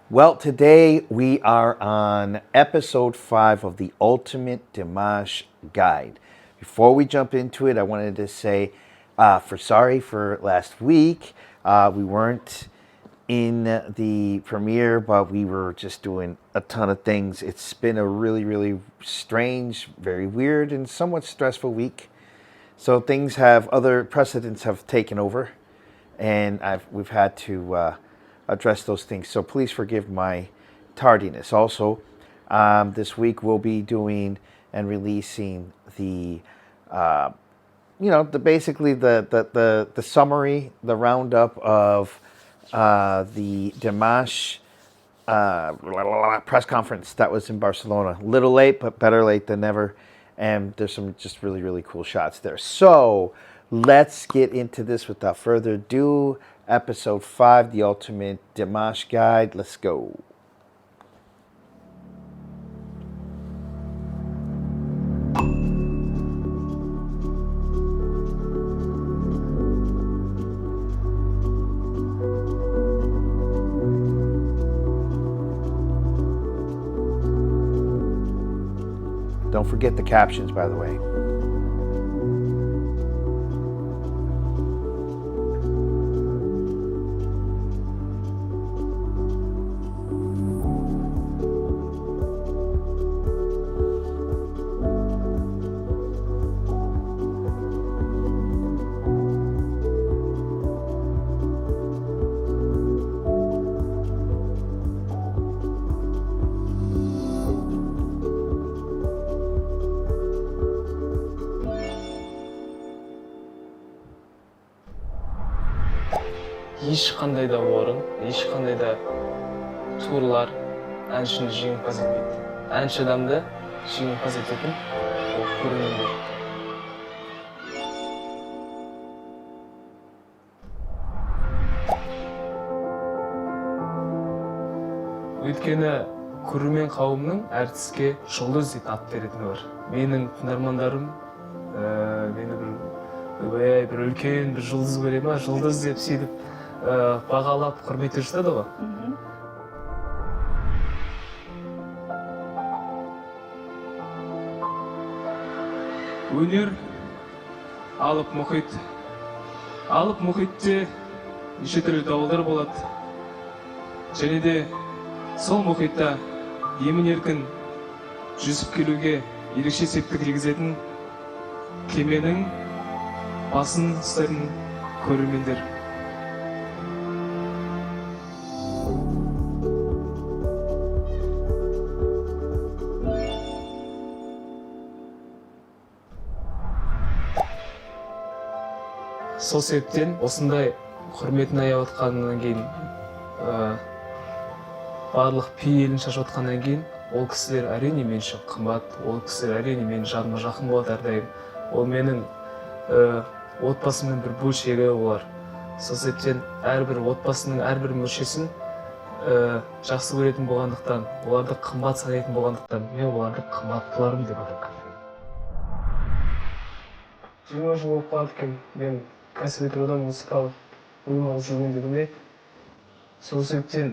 Well, today we are on episode 5 of the Ultimate Dimash Guide. Before we jump into it, I wanted to say sorry for last week. We weren't in the premiere, but we were just doing a ton of things. It's been a really, really strange, very weird, and somewhat stressful week. So other precedents have taken over, and we've had to address those things. So please forgive my tardiness. Also, this week we'll be doing and releasing the basically the summary, the roundup of the Dimash press conference that was in Barcelona. A little late, but better late than never. And there's some just really, really cool shots there. So let's get into this without further ado. Episode 5, the Ultimate Dimash Guide. Let's go. Don't forget the captions, by the way. Ешқандай да орын, ешқандай да турлар әншіні жеңімпаз етпейді. Әнші адамды жеңімпаз ететін ол көрермендер. Өйткені көрермен қауымның әртіске жұлдыз деп ат беретіні бар. Менің тыңдармандарым мені бір үлкен бір жұлдыз көре ма, жұлдыз деп сөйтіп бағалап құрметтеп жатады ғой. Өнер алып мұхит. Алып мұхитте неше түрлі дауылдар болады. Және де сол мұхитта емін-еркін жүзіп келуге ерекше септік тигізетін кеменің басын ұстайтын көрермендер. Сол себептен осындай құрметін аяп отқаннан кейін, барлық пейілін шашып отқаннан кейін, ол кісілер әрине мен үшін қымбат, ол кісілер әрине менің жаныма жақын болады әрдайым. Ол менің отбасымның бір бөлшегі олар. Сол себептен әрбір отбасының әрбір мүшесін жақсы көретін болғандықтан, оларды қымбат санайтын болғандықтан, мен оларды қымбаттыларым деп атаймын. 20 жыл болып қалды екен, мен кәсіби тұрғыдан музыкалық білім алып жүргендігімде. Сол себептен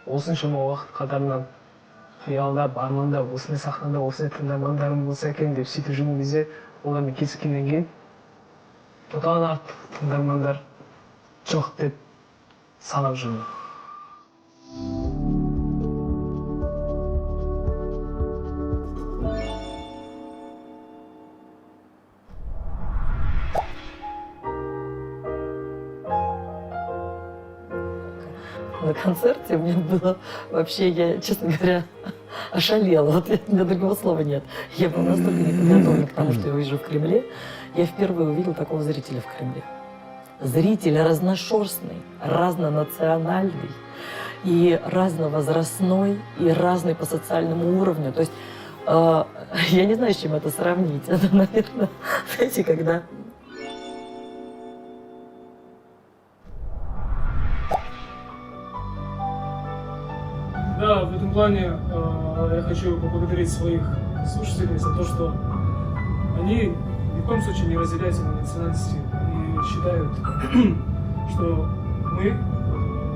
осыншама уақыт қатарынан қиялдап, армандап, осындай сахнада осындай тыңдармандарым болса екен деп сөйтіп жүрген кезде, олармен кездескеннен кейін одан артық тыңдармандар жоқ деп санап жүрмін. На концерте у меня было вообще, я, честно говоря, ошалела. Вот у меня другого слова нет. Я была настолько не подготовлена к тому, что я увижу в Кремле. Я впервые увидела такого зрителя в Кремле. Зритель разношерстный, разнонациональный, и разновозрастной, и разный по социальному уровню. То есть я не знаю, с чем это сравнить. Это, наверное, знаете, когда... Да, в этом плане я хочу поблагодарить своих слушателей за то, что они ни в коем случае не разделяются на национальности и считают, что мы,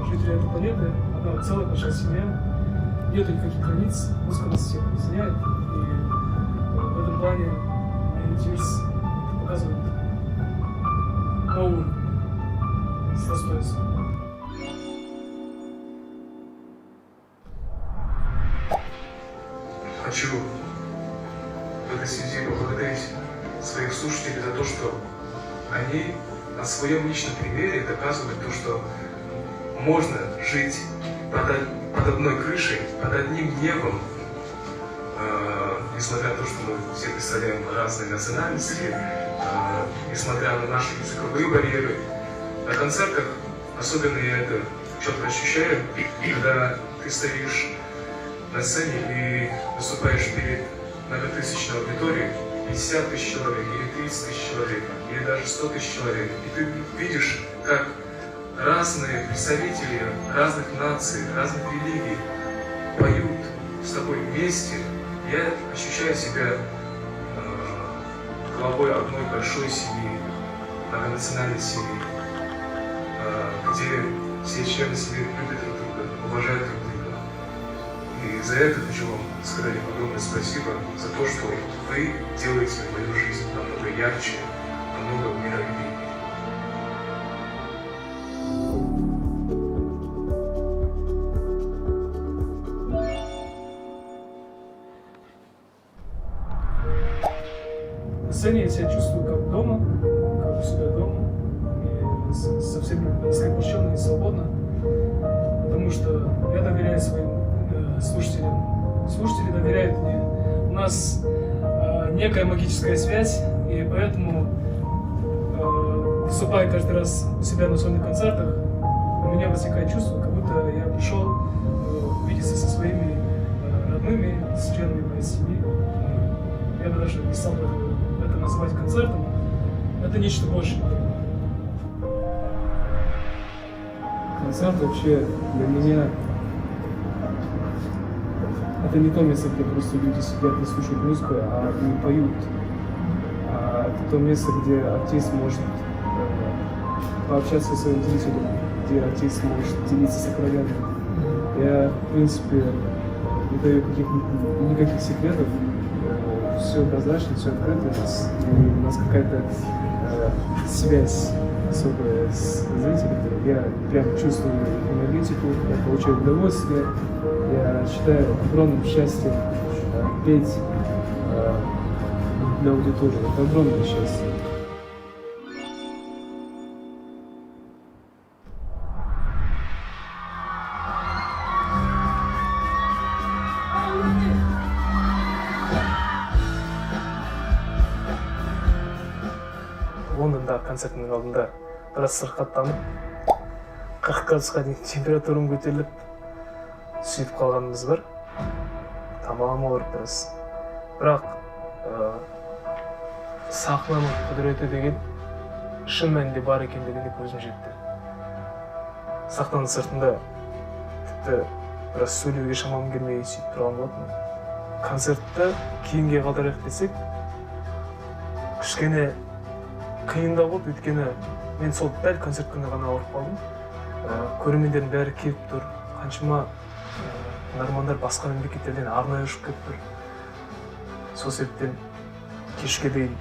жители этой планеты, одна целая большая семья, нет никаких границ, музыка нас всех объединяет, и в этом плане интерес показывает новый с достоинством. Хочу в этой связи поблагодарить своих слушателей за то, что они на своем личном примере доказывают то, что можно жить под одной крышей, под одним небом, несмотря на то, что мы все представляем разные национальности, несмотря на наши языковые барьеры. На концертах особенно я это четко ощущаю, когда ты стоишь на сцене и выступаешь перед многотысячной аудиторией, 50 тысяч человек, или 30 тысяч человек, или даже 100 тысяч человек, и ты видишь, как разные представители разных наций, разных религий поют с тобой вместе. Я ощущаю себя главой одной большой семьи, многонациональной семьи, где все члены семьи любят друг друга, уважают друг друга. И за это хочу вам сказать огромное спасибо, за то, что вы делаете мою жизнь намного ярче, намного миролюбивее. На сцене я себя чувствую как дома, как у себя дома, и совсем раскрепощенно и свободно, потому что я доверяю своим слушателям, слушатели доверяют мне. У нас некая магическая связь, и поэтому, выступая каждый раз у себя на сольных концертах, у меня возникает чувство, как будто я пришел увидеться со своими родными, с членами моей семьи. Я бы даже не стал это назвать концертом, это нечто большее. Концерт вообще для меня это не то место, где просто люди сидят и слушают музыку, а не поют. А это то место, где артист может пообщаться со своим зрителем, где артист может делиться сокровенным. Я, в принципе, не даю никаких секретов. Все прозрачно, все открыто, и у нас какая-то связь особая с зрителями. Я прям чувствую энергетику, я получаю удовольствие. Я считаю огромным счастьем петь для аудитории. Это огромное счастье. Лондонда концертінің алдында біраз сырқаттанып 40 градусқа дейін температурам көтеріліп сөйтіп қалғанымыз бар. Тамағым ауырып біраз. Бірақ сахнаның құдіреті деген шын мәнінде бар екендігіне көзім жетті. Сахнаның сыртында тіпті біраз сөйлеуге шамам келмей сөйтіп тұрған болатынмын. Концертті кейінге қалдырайық десек, кішкене қиындау болды, өйткені мен сол дәл концерт күні ғана ауырып қалдым. Көрермендердің бәрі келіп тұр, қаншама тыңдармандар басқа мемлекеттерден арнайы ұшып келіп тұр. Сол себептен кешке дейін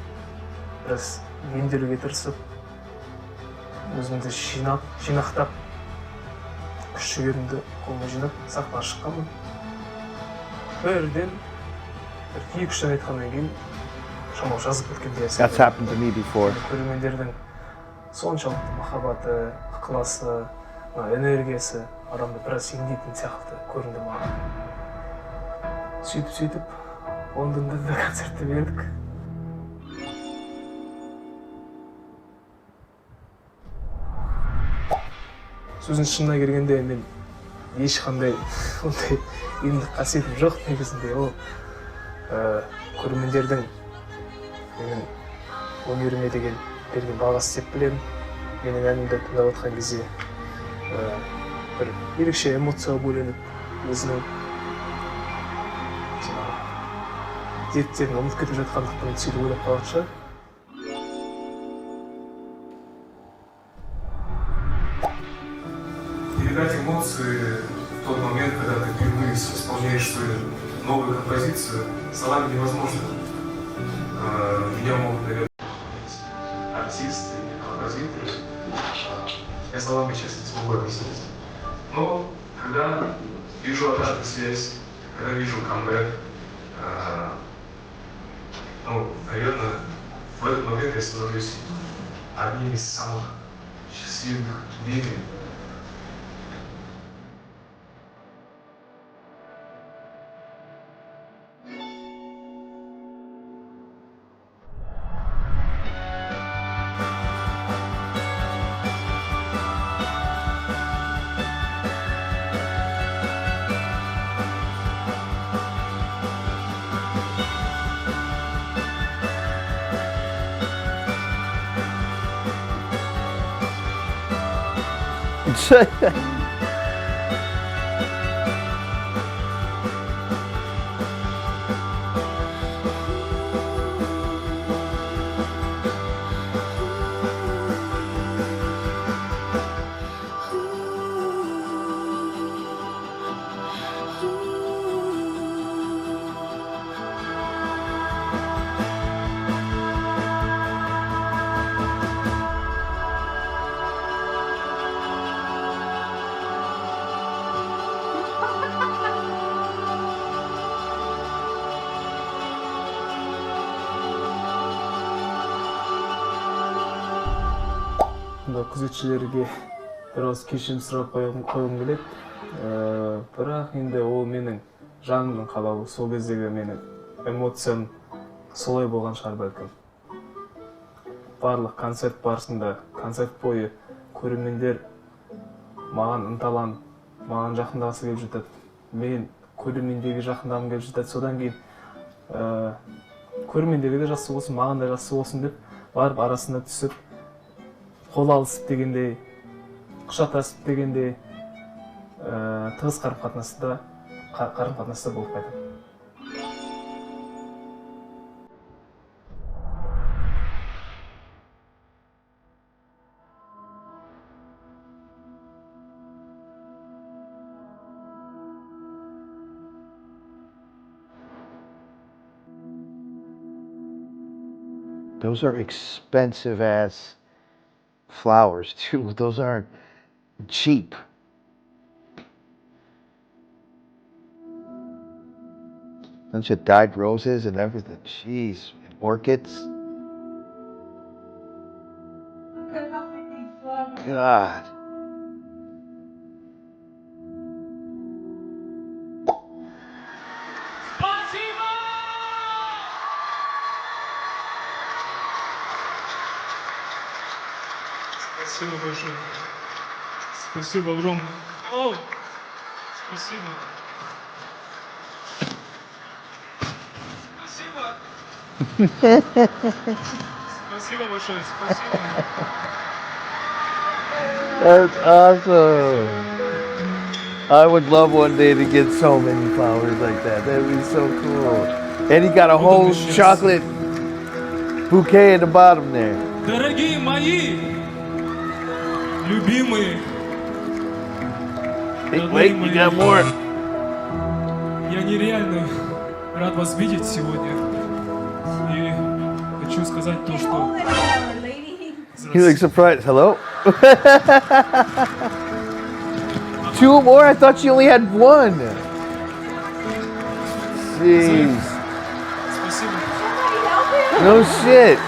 біраз емделуге тырысып, өзімді жинақтап, күш-жігерімді қолыма жинап, сахнаға шыққанмын. Бірден 2-3 ән айтқаннан кейін шамал жазып кеткендей. That's happened to me before. Көрермендердің соншалықты махаббаты, ықыласы, энергиясы адамды біраз емдейтін сияқты көрінді маған. Сөйтіп, Лондонда да концертті бердік. Сөздің шынына келгенде мен ешқандай ондай емдік қасиетім жоқ негізінде. Ол көрермендердің менің өнеріме деген берген бағасы деп білемін. Менің әнімді тыңдап отқан кезде бір ерекше эмоцияға бөленіп, өзінің дерттерін ұмытып кетіп жатқандықтан сөйтіп ойлап қалған шығар. Передать эмоции тот момент, когда ты впервые исполняешь свою новую композицию, словами невозможно. Меня могут, наверное, артисты, композиторы. Я словами сейчас не смогу объяснить. Но когда вижу обратную связь, когда вижу камбэк, ну, наверное, в этот момент я становлюсь одним из самых счастливых в мире. Күзетшілерге біраз кешірім сұрап қойғым келеді. Бірақ енді ол менің жанымның қалауы, сол кездегі менің эмоциям солай болған шығар бәлкім. Барлық концерт барысында, концерт бойы көрермендер маған ынталанып, маған жақындағысы келіп жатады. Мен көрермендерге жақындағым келіп жатады. Содан кейін көрермендерге де жақсы болсын, маған да жақсы болсын деп барып арасына түсіп, қол алысып дегендей, құшақтасып дегендей, тығыз қарым-қатынаста болып қайтады. Those are expensive ass flowers too. Those aren't cheap. Bunch of dyed roses and everything. Jeez, orchids. God. Спасибо большое. Спасибо огромное. О, спасибо. Спасибо. Спасибо большое. Спасибо. That's awesome. I would love one day to get so many flowers like that. That would be so cool. And he got a whole chocolate bouquet at the bottom there. Дорогие мои, любимые. Wait, you got more. Я нереально рад вас видеть сегодня. И хочу сказать то, что... He looks surprised. Hello? Two more? I thought you only had one. Jeez. Спасибо. No shit.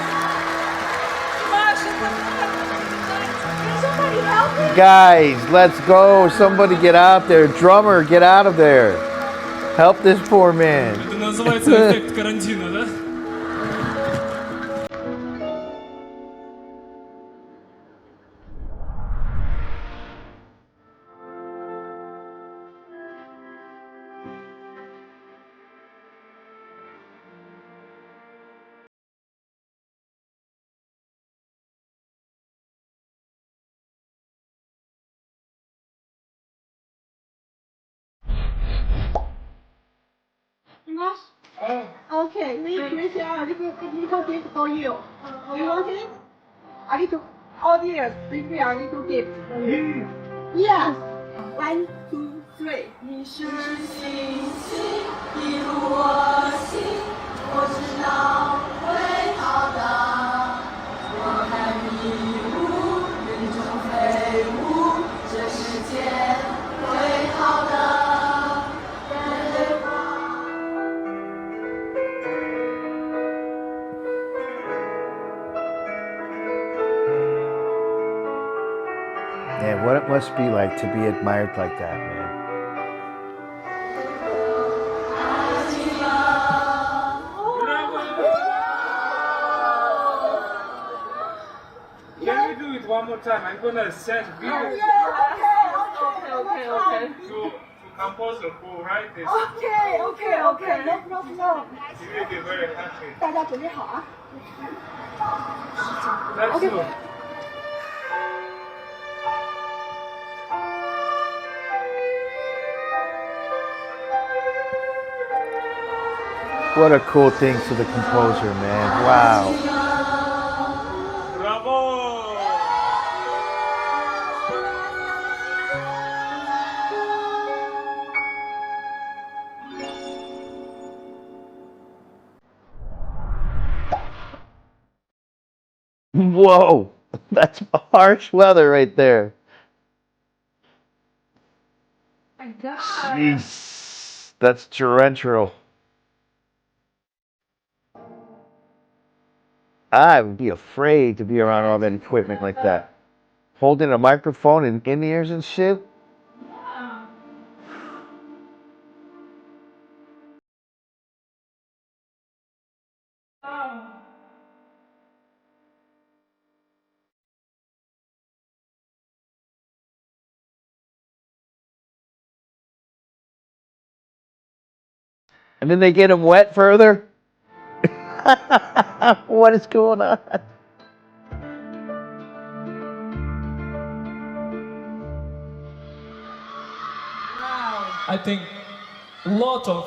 Guys, let's go. Somebody get out there. Drummer, get out of there. Help this poor man. Это называется эффект карантина, да? Okay, we appreciate a little gift for you. You want it? A little audience, prepare a little gift for you. Yes. 1, 2, three. 你是星星，一如我心，我知道会好的。我看迷雾，云中飞舞，这世界会好的。人类化。Man, what it must be like to be admired like that, man. Can we do it one more time? I'm gonna send video Okay. to composer who write this. Okay. No problem. He will be very happy. 大家准备好啊。 Let's do. What a cool thing for the composer, man. Wow. Bravo! Whoa, that's harsh weather right there. My God. Jeez, that's torrential. I would be afraid to be around all that equipment like that. Holding a microphone and in-ears and shit. And then they get them wet further? What is going on? I think a lot of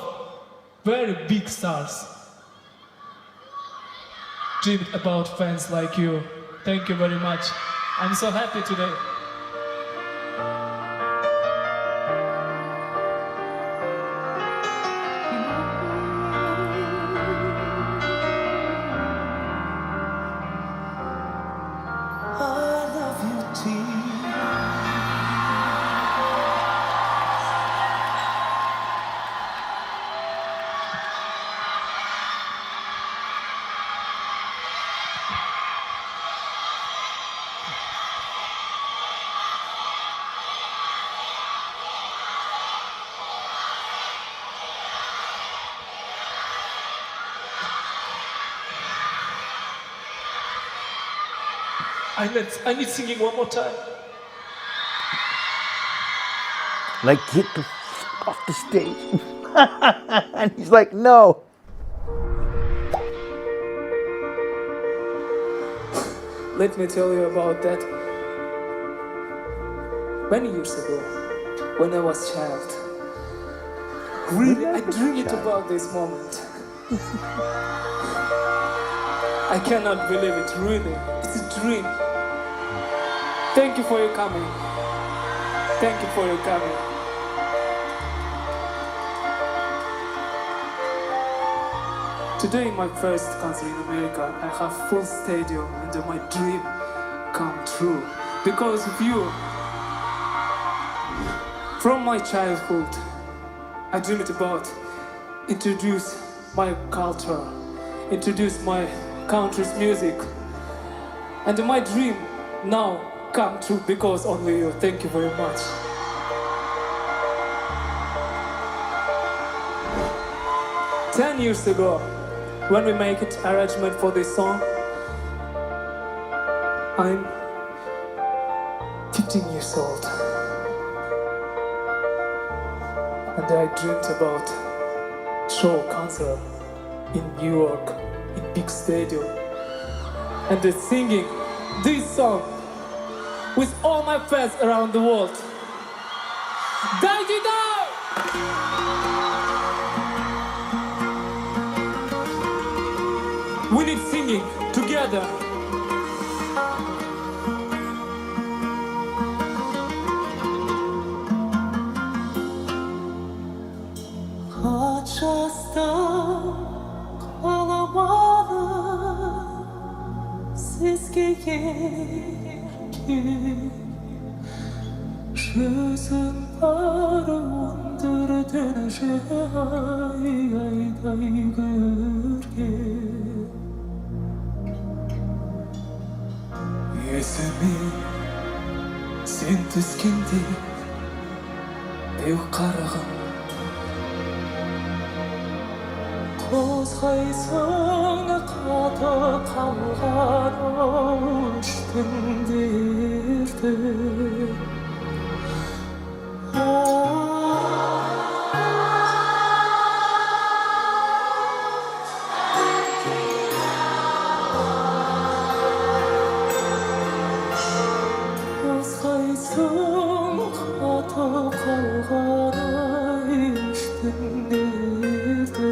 very big stars dreamed about fans like you. Thank you very much. I'm so happy today. I need singing one more time. Like, get the f off the stage. And he's like, no. Let me tell you about that. Many years ago, when I was a child, really, I dreamed about this moment. I cannot believe it, really. It's a dream. Thank you for your coming. Thank you for your coming. Today, my first concert in America, I have full stadium and my dream come true because of you. From my childhood, I dreamed about introduce my culture, introduce my country's music, and my dream now come true because only you. Thank you very much. Ten years ago, when we make it arrangement for this song, I'm 15 years old, and I dreamed about show concert in New York, in big stadium, and singing this song with all my fans around the world. Dai! We need singing together. қаламадым сізге ерген жүзің бар өндірден айдай көрген есіме сен түскенде деу қарағым қозғайсың қаты қалған өштің дерті қозғайсың қаты қалған өштің дерті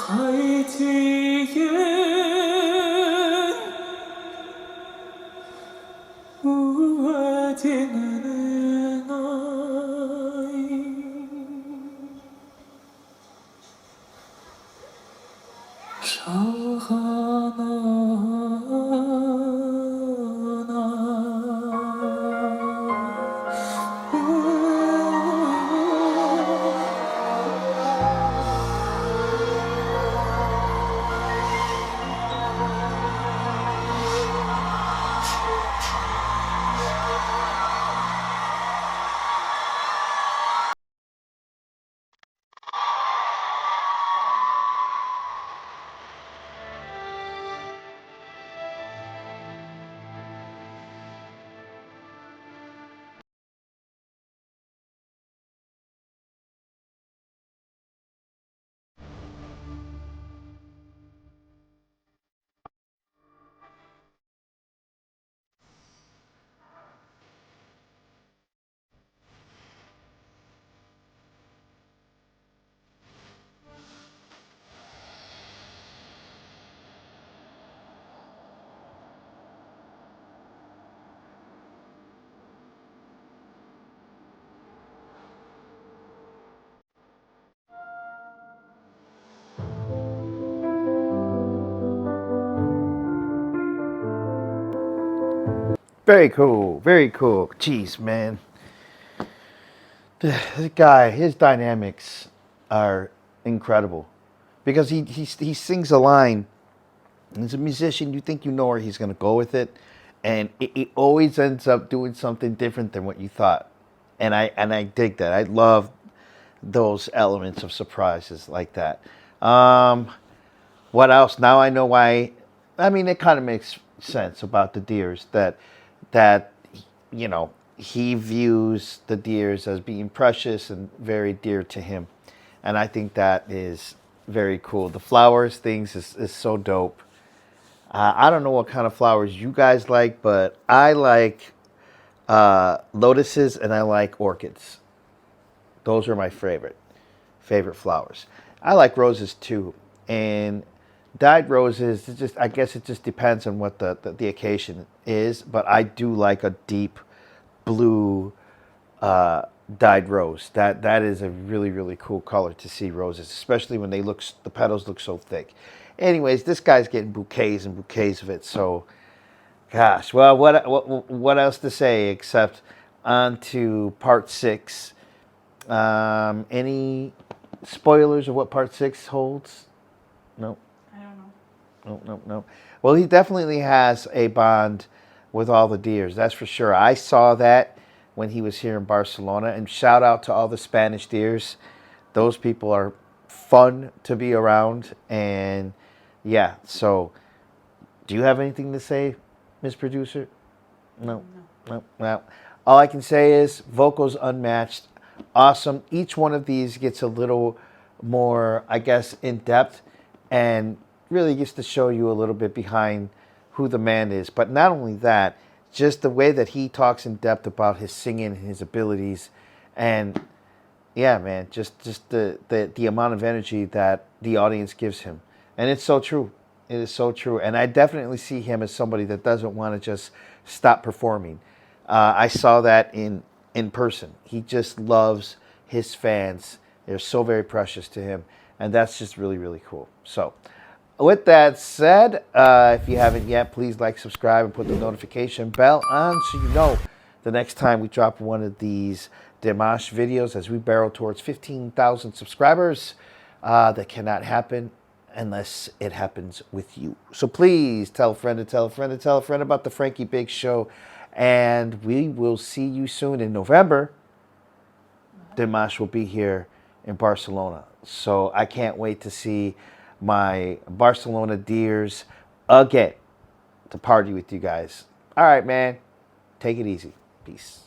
Қайтейін уәденің ай шалғанына қайтейін уәденің ай Very cool. Very cool. Jeez, man. This guy, his dynamics are incredible because he sings a line. And as a musician, you think you know where he's going to go with it, and it always ends up doing something different than what you thought. And I dig that. I love those elements of surprises like that. What else? Now I know why. I mean, it kind of makes sense about the deers that you know, he views the deers as being precious and very dear to him. And I think that is very cool. The flowers things is so dope. I don't know what kind of flowers you guys like, but I like lotuses and I like orchids. Those are my favorite flowers. I like roses too, and dyed roses. I guess it just depends on what the occasion is. But I do like a deep blue dyed rose. That is a really cool color to see roses, especially when the petals look so thick. Anyways, this guy's getting bouquets and bouquets of it. So, gosh, well, what else to say except on to part 6. Any spoilers of what part 6 holds? No. I don't know. No. Well, he definitely has a bond with all the deers. That's for sure. I saw that when he was here in Barcelona. And shout out to all the Spanish deers. Those people are fun to be around. And yeah, so do you have anything to say, Miss Producer? No. Well, all I can say is vocals unmatched. Awesome. Each one of these gets a little more, I guess, in depth and really gets to show you a little bit behind who the man is. But not only that, just the way that he talks in depth about his singing and his abilities. And yeah, man, just the amount of energy that the audience gives him. And it's so true. It is so true. And I definitely see him as somebody that doesn't want to just stop performing. I saw that in person. He just loves his fans. They're so very precious to him. And that's just really cool. So with that said, if you haven't yet, please like, subscribe, and put the notification bell on so you know the next time we drop one of these Dimash videos as we barrel towards 15,000 subscribers. That cannot happen unless it happens with you. So please tell a friend to tell a friend to tell a friend about the Frankie Biggz Show. And we will see you soon in November. Dimash will be here in Barcelona. So I can't wait to see my Barcelona Deers again to party with you guys. All right, man. Take it easy. Peace.